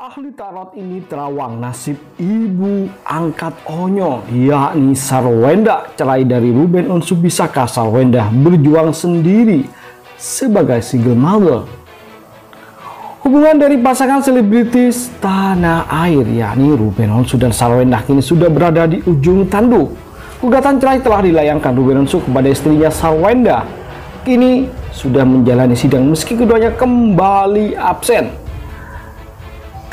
Ahli tarot ini terawang nasib ibu angkat Onyo, yakni Sarwenda cerai dari Ruben Onsu. Bisakah Sarwenda berjuang sendiri sebagai single mother? Hubungan dari pasangan selebritis tanah air, yakni Ruben Onsu dan Sarwenda, kini sudah berada di ujung tanduk. Gugatan cerai telah dilayangkan Ruben Onsu kepada istrinya Sarwenda. Kini sudah menjalani sidang meski keduanya kembali absen.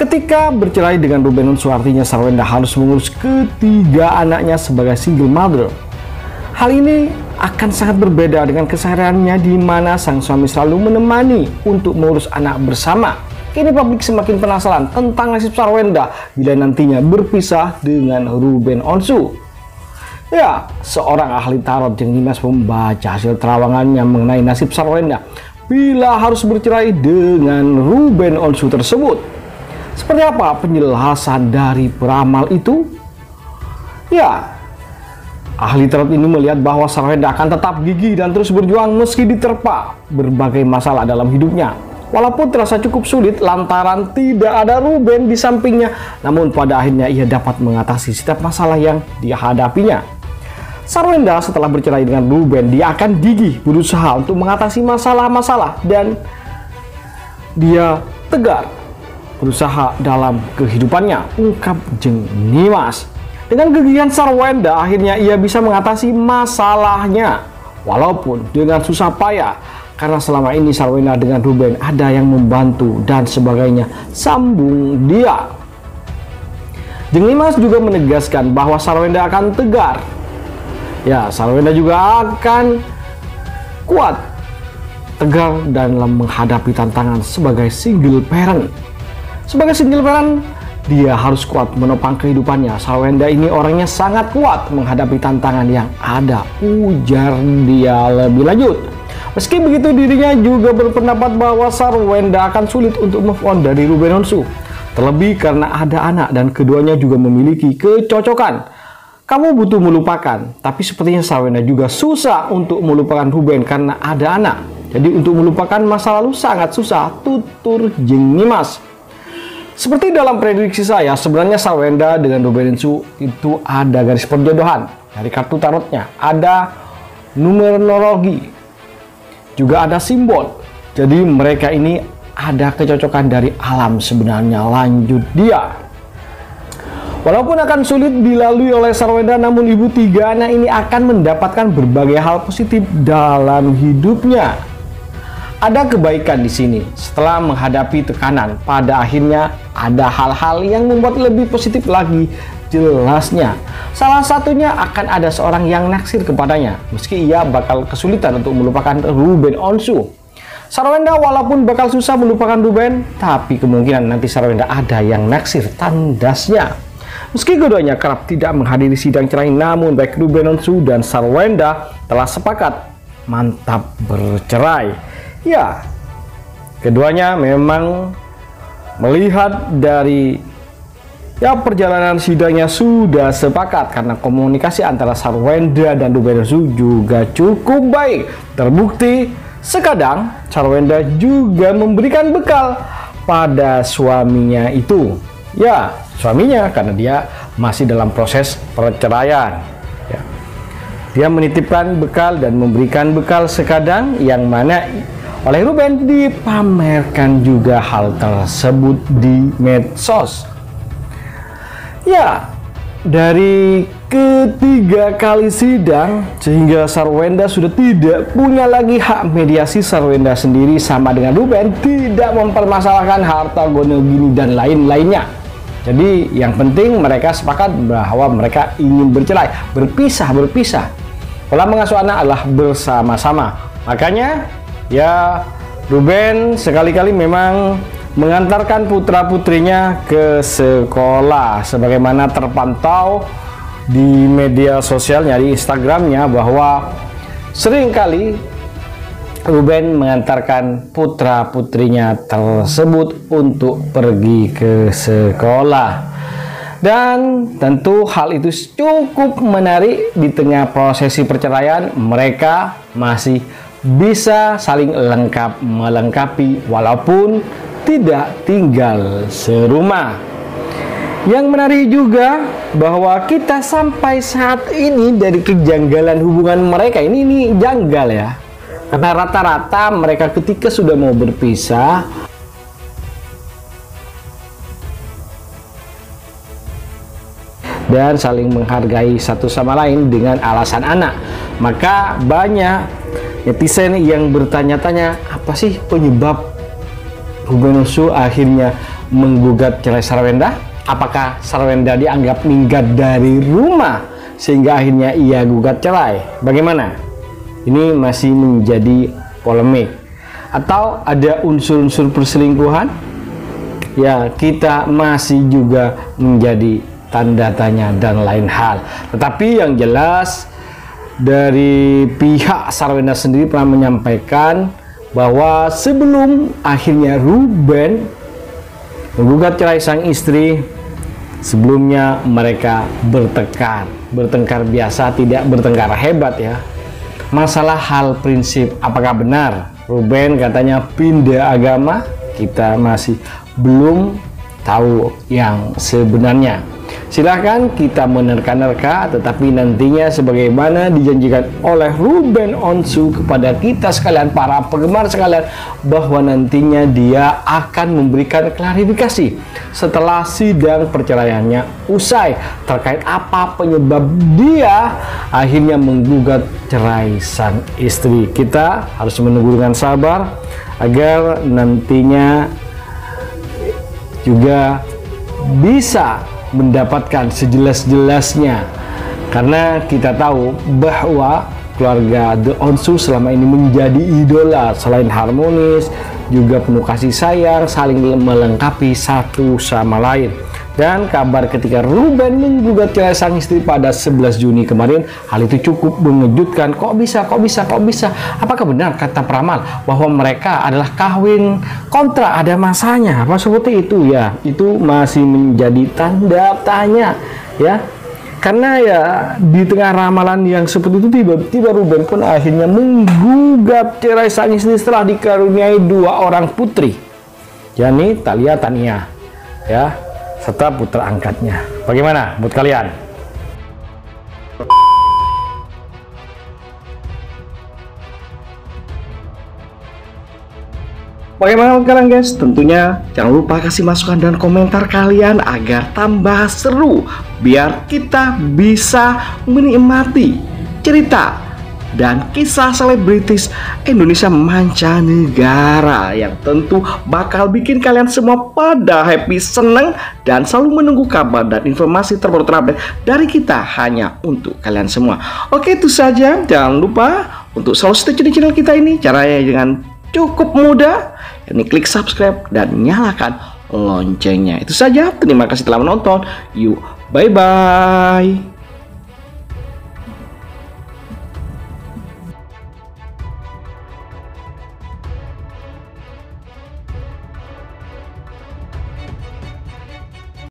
Ketika bercerai dengan Ruben Onsu, artinya Sarwenda harus mengurus ketiga anaknya sebagai single mother. Hal ini akan sangat berbeda dengan kesehariannya di mana sang suami selalu menemani untuk mengurus anak bersama. Kini publik semakin penasaran tentang nasib Sarwenda bila nantinya berpisah dengan Ruben Onsu. Ya, seorang ahli tarot Jeng Dimas membaca hasil terawangannya mengenai nasib Sarwenda bila harus bercerai dengan Ruben Onsu tersebut. Seperti apa penjelasan dari peramal itu? Ya, ahli tarot ini melihat bahwa Sarwenda akan tetap gigih dan terus berjuang meski diterpa berbagai masalah dalam hidupnya. Walaupun terasa cukup sulit lantaran tidak ada Ruben di sampingnya, namun pada akhirnya ia dapat mengatasi setiap masalah yang dihadapinya. Sarwenda setelah bercerai dengan Ruben, dia akan gigih berusaha untuk mengatasi masalah-masalah dan dia tegar berusaha dalam kehidupannya, ungkap Jeng Dimas. Dengan kegigihan Sarwenda, akhirnya ia bisa mengatasi masalahnya walaupun dengan susah payah, karena selama ini Sarwenda dengan Ruben ada yang membantu dan sebagainya, sambung dia. Jeng Dimas juga menegaskan bahwa Sarwenda akan tegar. Ya, Sarwenda juga akan kuat, tegar dalam menghadapi tantangan sebagai single parent. Sebagai single parent, dia harus kuat menopang kehidupannya. Sarwenda ini orangnya sangat kuat menghadapi tantangan yang ada, ujar dia lebih lanjut. Meski begitu, dirinya juga berpendapat bahwa Sarwenda akan sulit untuk move on dari Ruben Onsu. Terlebih karena ada anak dan keduanya juga memiliki kecocokan. Kamu butuh melupakan, tapi sepertinya Sarwenda juga susah untuk melupakan Ruben karena ada anak. Jadi untuk melupakan masa lalu sangat susah, tutur Jeng Dimas. Seperti dalam prediksi saya, sebenarnya Sarwenda dengan Ruben Onsu itu ada garis perjodohan. Dari kartu tarotnya ada numerologi, juga ada simbol. Jadi mereka ini ada kecocokan dari alam sebenarnya, lanjut dia. Walaupun akan sulit dilalui oleh Sarwenda, namun ibu tiga anak ini akan mendapatkan berbagai hal positif dalam hidupnya. Ada kebaikan di sini setelah menghadapi tekanan. Pada akhirnya ada hal-hal yang membuat lebih positif lagi, jelasnya. Salah satunya akan ada seorang yang naksir kepadanya, meski ia bakal kesulitan untuk melupakan Ruben Onsu. Sarwenda walaupun bakal susah melupakan Ruben, tapi kemungkinan nanti Sarwenda ada yang naksir, tandasnya. Meski keduanya kerap tidak menghadiri sidang cerai, namun baik Ruben Onsu dan Sarwenda telah sepakat mantap bercerai. Ya, keduanya memang melihat dari perjalanan sidangnya sudah sepakat karena komunikasi antara Sarwenda dan Ruben Onsu juga cukup baik. Terbukti sekadang Sarwenda juga memberikan bekal pada suaminya itu. Ya, suaminya karena dia masih dalam proses perceraian. Ya. Dia menitipkan bekal dan memberikan bekal sekadang yang mana oleh Ruben dipamerkan juga hal tersebut di medsos. Ya, dari ketiga kali sidang sehingga Sarwenda sudah tidak punya lagi hak mediasi. Sarwenda sendiri sama dengan Ruben tidak mempermasalahkan harta gono gini dan lain-lainnya. Jadi yang penting mereka sepakat bahwa mereka ingin bercerai, berpisah. Pola mengasuh anak adalah bersama-sama. Makanya ya, Ruben sekali-kali memang mengantarkan putra-putrinya ke sekolah. Sebagaimana terpantau di media sosialnya, di Instagramnya, bahwa seringkali Ruben mengantarkan putra-putrinya tersebut untuk pergi ke sekolah. Dan tentu hal itu cukup menarik di tengah prosesi perceraian. Mereka masih bisa saling melengkapi walaupun tidak tinggal serumah. Yang menarik juga bahwa kita sampai saat ini dari kejanggalan hubungan mereka ini janggal ya. Karena rata-rata mereka ketika sudah mau berpisah dan saling menghargai satu sama lain dengan alasan anak, maka banyak netizen yang bertanya-tanya, apa sih penyebab Ruben Onsu akhirnya menggugat cerai Sarwenda? Apakah Sarwenda dianggap minggat dari rumah sehingga akhirnya ia gugat cerai? Bagaimana? Ini masih menjadi polemik. Atau ada unsur-unsur perselingkuhan? Ya, kita masih juga menjadi tanda tanya dan lain hal. Tetapi yang jelas dari pihak Sarwenda sendiri pernah menyampaikan bahwa sebelum akhirnya Ruben menggugat cerai sang istri, sebelumnya mereka bertengkar biasa, tidak bertengkar hebat ya. Masalah hal prinsip, apakah benar Ruben katanya pindah agama? Kita masih belum tahu yang sebenarnya. Silahkan kita menerka-nerka, tetapi nantinya sebagaimana dijanjikan oleh Ruben Onsu kepada kita sekalian, para penggemar sekalian, bahwa nantinya dia akan memberikan klarifikasi setelah sidang perceraiannya usai terkait apa penyebab dia akhirnya menggugat cerai sang istri. Kita harus menunggu dengan sabar agar nantinya juga bisa mendapatkan sejelas-jelasnya, karena kita tahu bahwa keluarga The Onsu selama ini menjadi idola, selain harmonis juga penuh kasih sayang, saling melengkapi satu sama lain. Dan kabar ketika Ruben menggugat cerai sang istri pada 11 Juni kemarin, hal itu cukup mengejutkan. Kok bisa? Apakah benar kata peramal bahwa mereka adalah kawin kontra, ada masanya? Apa seperti itu ya? Itu masih menjadi tanda tanya ya. Karena ya di tengah ramalan yang seperti itu, tiba-tiba Ruben pun akhirnya menggugat cerai sang istri setelah dikaruniai 2 orang putri, yakni Thalia Tania ya, serta putra angkatnya. Bagaimana buat kalian? Bagaimana sekarang guys? Tentunya jangan lupa kasih masukan dan komentar kalian agar tambah seru, biar kita bisa menikmati cerita dan kisah selebritis Indonesia mancanegara yang tentu bakal bikin kalian semua pada happy, seneng, dan selalu menunggu kabar dan informasi terbaru terupdate dari kita hanya untuk kalian semua. Oke, itu saja. Jangan lupa untuk selalu stay tune di channel kita ini. Caranya dengan cukup mudah, yakni klik subscribe dan nyalakan loncengnya. Itu saja. Terima kasih telah menonton. Yuk, bye-bye.